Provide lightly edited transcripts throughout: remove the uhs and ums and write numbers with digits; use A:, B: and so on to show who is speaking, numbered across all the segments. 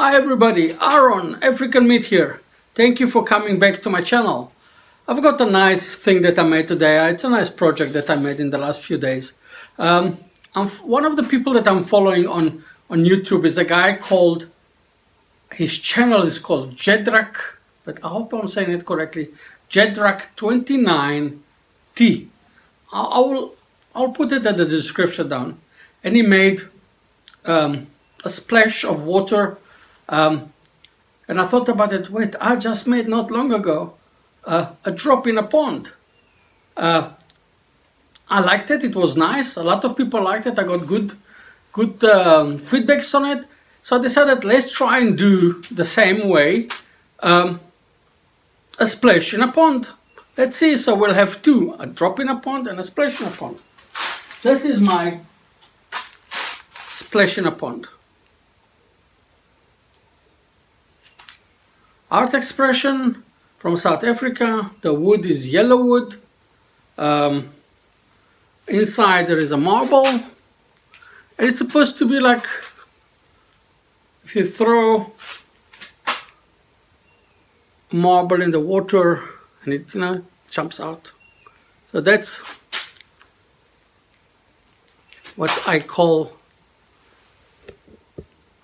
A: Hi everybody, Ahron, Africanmeat here. Thank you for coming back to my channel. I've got a nice thing that I made today. It's a nice project that I made in the last few days. One of the people that I'm following on YouTube is a guy called, his channel is called Jedrak, but I hope I'm saying it correctly, Jedrak29T. I'll put it at the description down. And he made a splash of water, and I thought about it. Wait, I just made not long ago a drop in a pond. I liked it. It was nice. A lot of people liked it. I got good feedbacks on it. So I decided, let's try and do the same way, a splash in a pond. Let's see. So we'll have two: a drop in a pond and a splash in a pond. This is my splash in a pond. Art expression from South Africa. The wood is yellow wood. Inside there is a marble. And it's supposed to be like, if you throw marble in the water and it, jumps out. So that's what I call,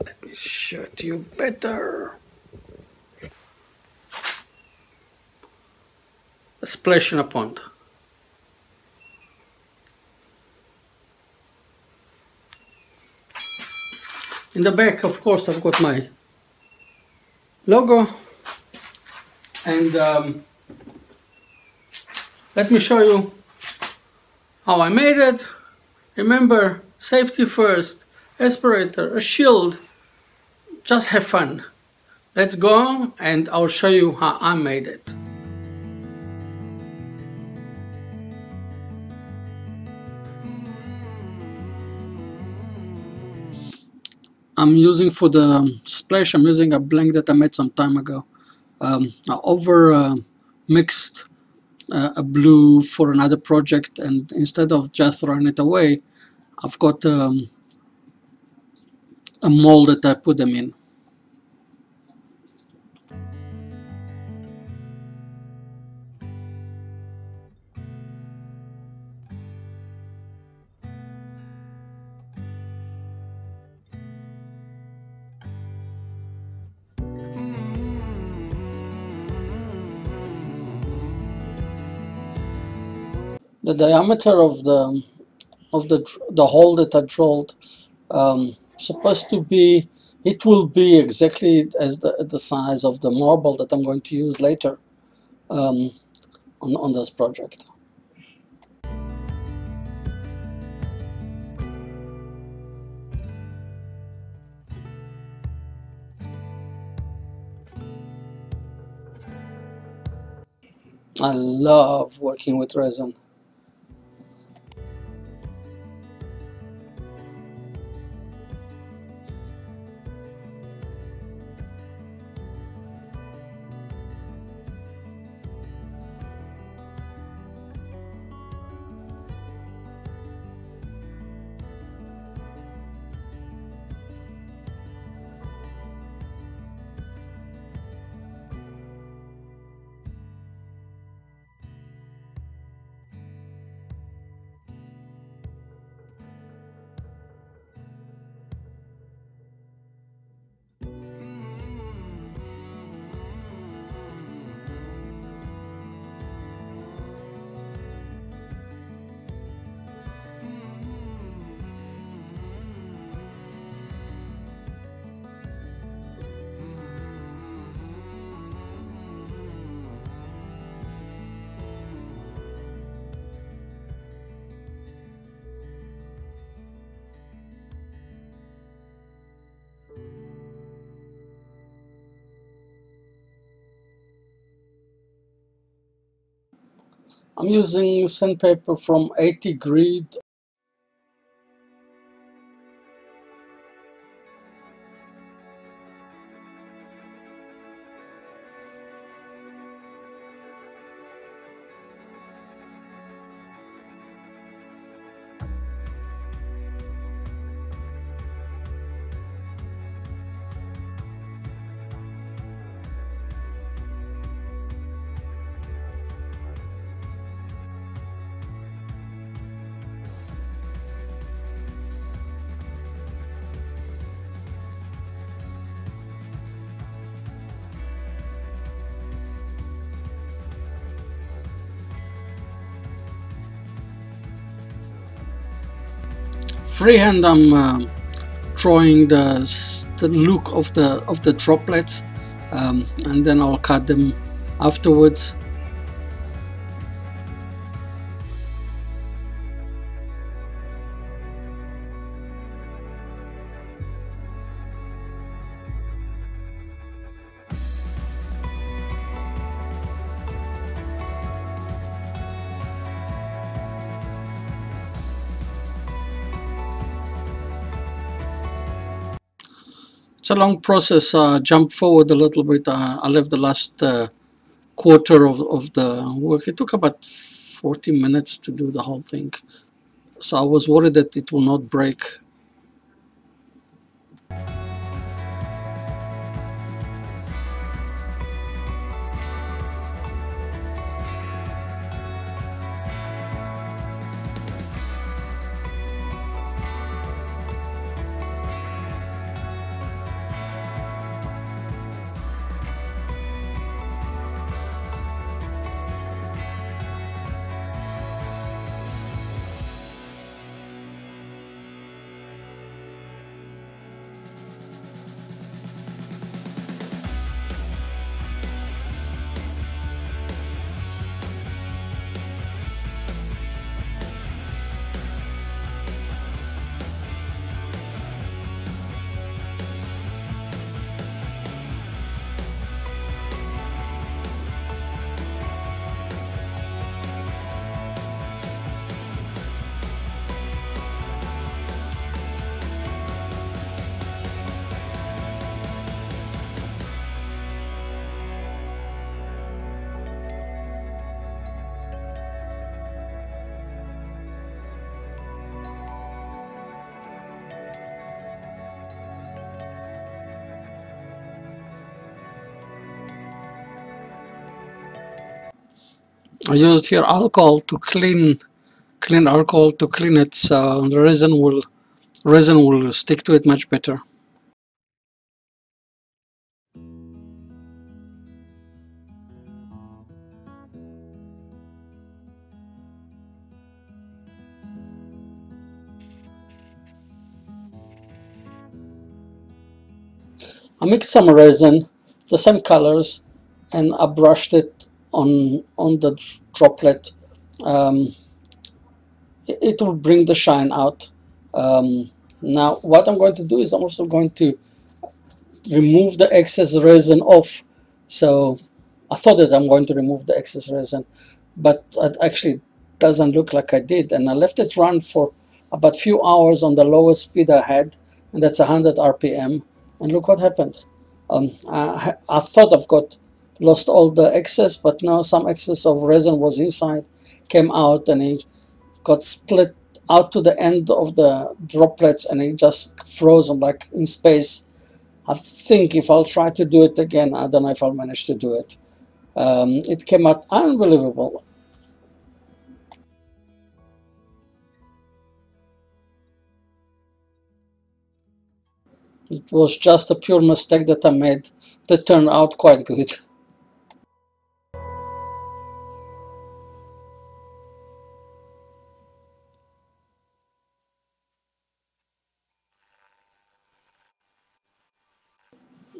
A: let me show it to you better, a splash in a pond. In the back, of course, I've got my logo, and let me show you how I made it. Remember, safety first, aspirator, a shield, just have fun. Let's go and I'll show you how I made it. I'm using for the splash, I'm using a blank that I made some time ago. I mixed a blue for another project, and instead of just throwing it away, I've got a mold that I put them in. The diameter of the hole that I drilled supposed to be, it will be exactly as the size of the marble that I'm going to use later on this project. I love working with resin. I'm using sandpaper from 80 grit. freehand I'm drawing the look of the droplets, and then I'll cut them afterwards. It's a long process. Jump forward a little bit. I left the last quarter of the work. It took about 40 minutes to do the whole thing. So I was worried that it will not break. I used here alcohol to clean alcohol to clean it, so the resin will stick to it much better. I mixed some resin, the same colors, and I brushed it on the droplet. It will bring the shine out. Now what I'm going to do is I'm also going to remove the excess resin off. So I thought that I'm going to remove the excess resin, but it actually doesn't look like I did, and I left it run for about a few hours on the lowest speed I had, and that's 100 RPM, and look what happened. I thought I've lost all the excess, but no, some excess of resin was inside, came out, and it got split out to the end of the droplets, and it just frozen like in space. I think if I'll try to do it again, I don't know if I'll manage to do it. It came out unbelievable. It was just a pure mistake that I made that turned out quite good.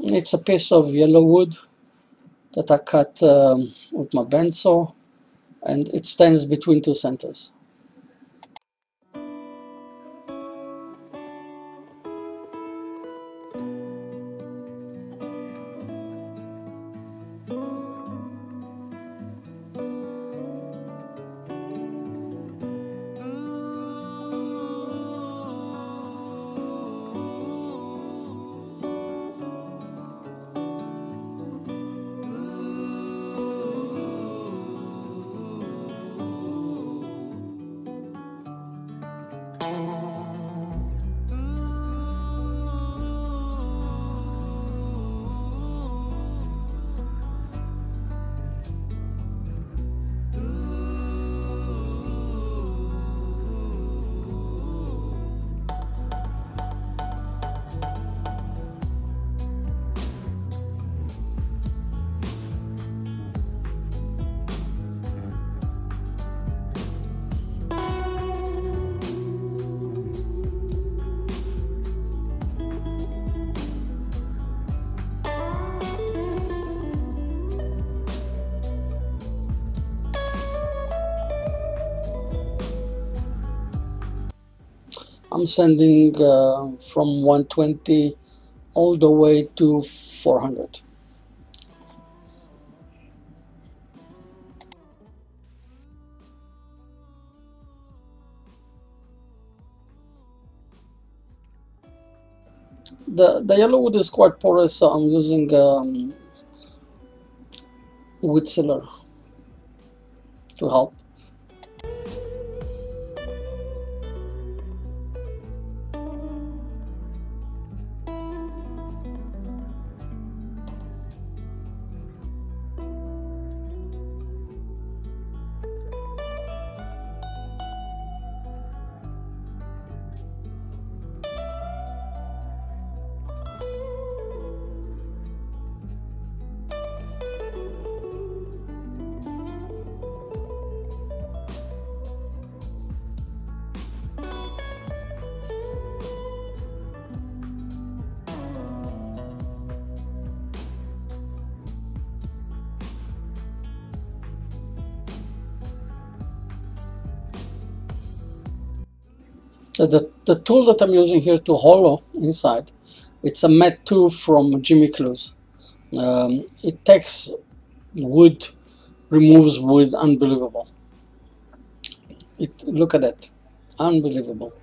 A: It's a piece of yellow wood that I cut with my bandsaw, and it stands between two centers. I'm sending from 120 all the way to 400. The yellow wood is quite porous, so I'm using wood sealer to help. The tool that I'm using here to hollow inside, it's a matte tool from Jimmy Clues. It takes wood, removes wood, unbelievable. Look at that, unbelievable.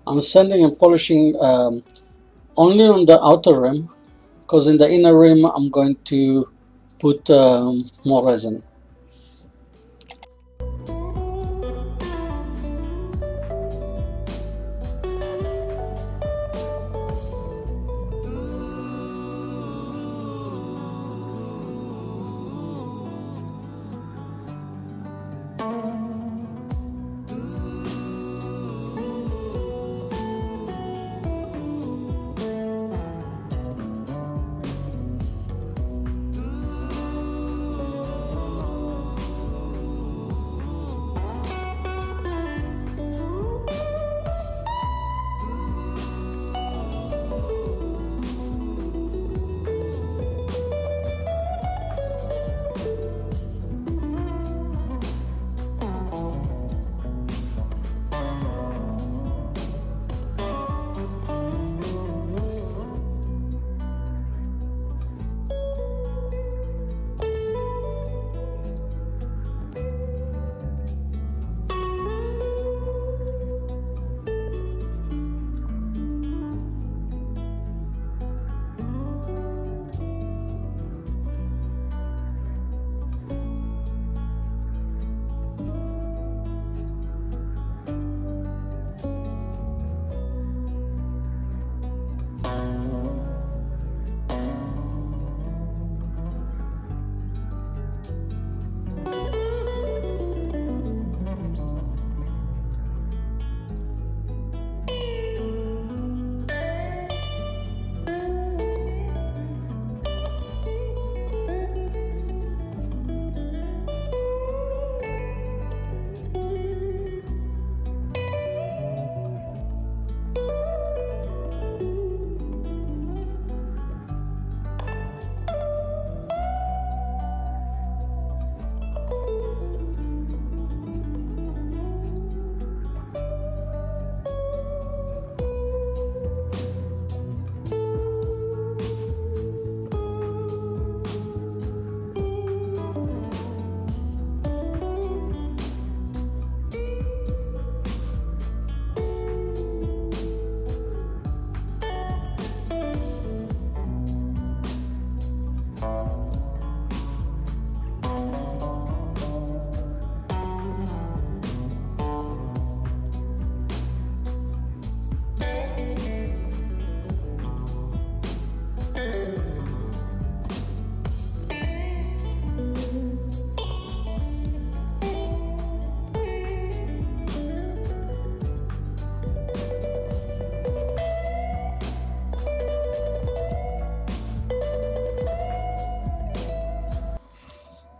A: I'm sanding and polishing only on the outer rim, because in the inner rim I'm going to put more resin.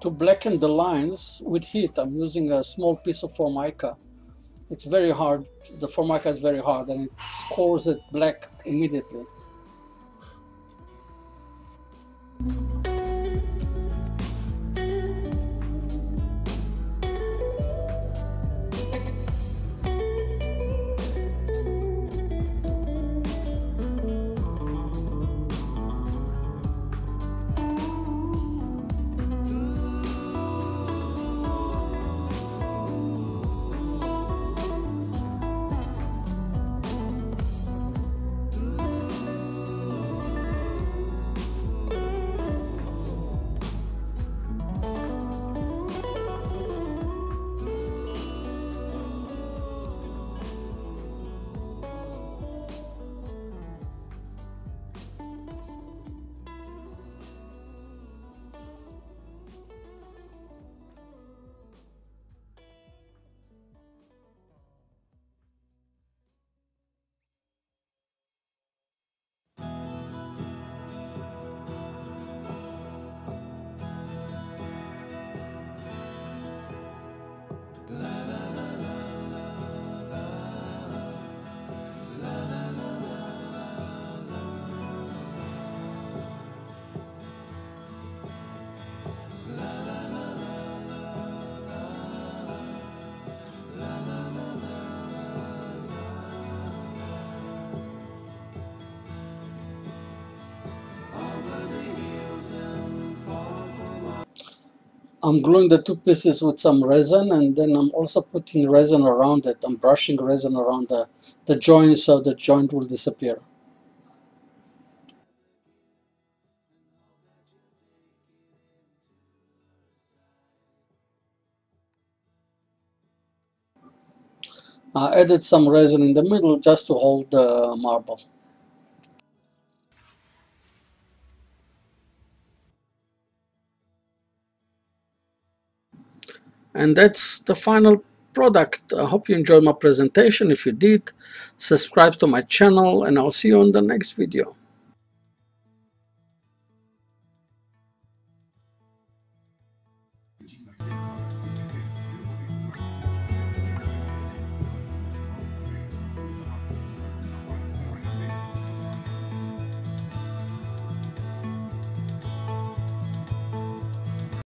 A: to blacken the lines with heat. I'm using a small piece of formica. It's very hard. The formica is very hard and it scores it black immediately. I'm gluing the two pieces with some resin, and then I'm also putting resin around it. I'm brushing resin around the joint so the joint will disappear. I added some resin in the middle just to hold the marble. And that's the final product. I hope you enjoyed my presentation. If you did, subscribe to my channel and I'll see you on the next video.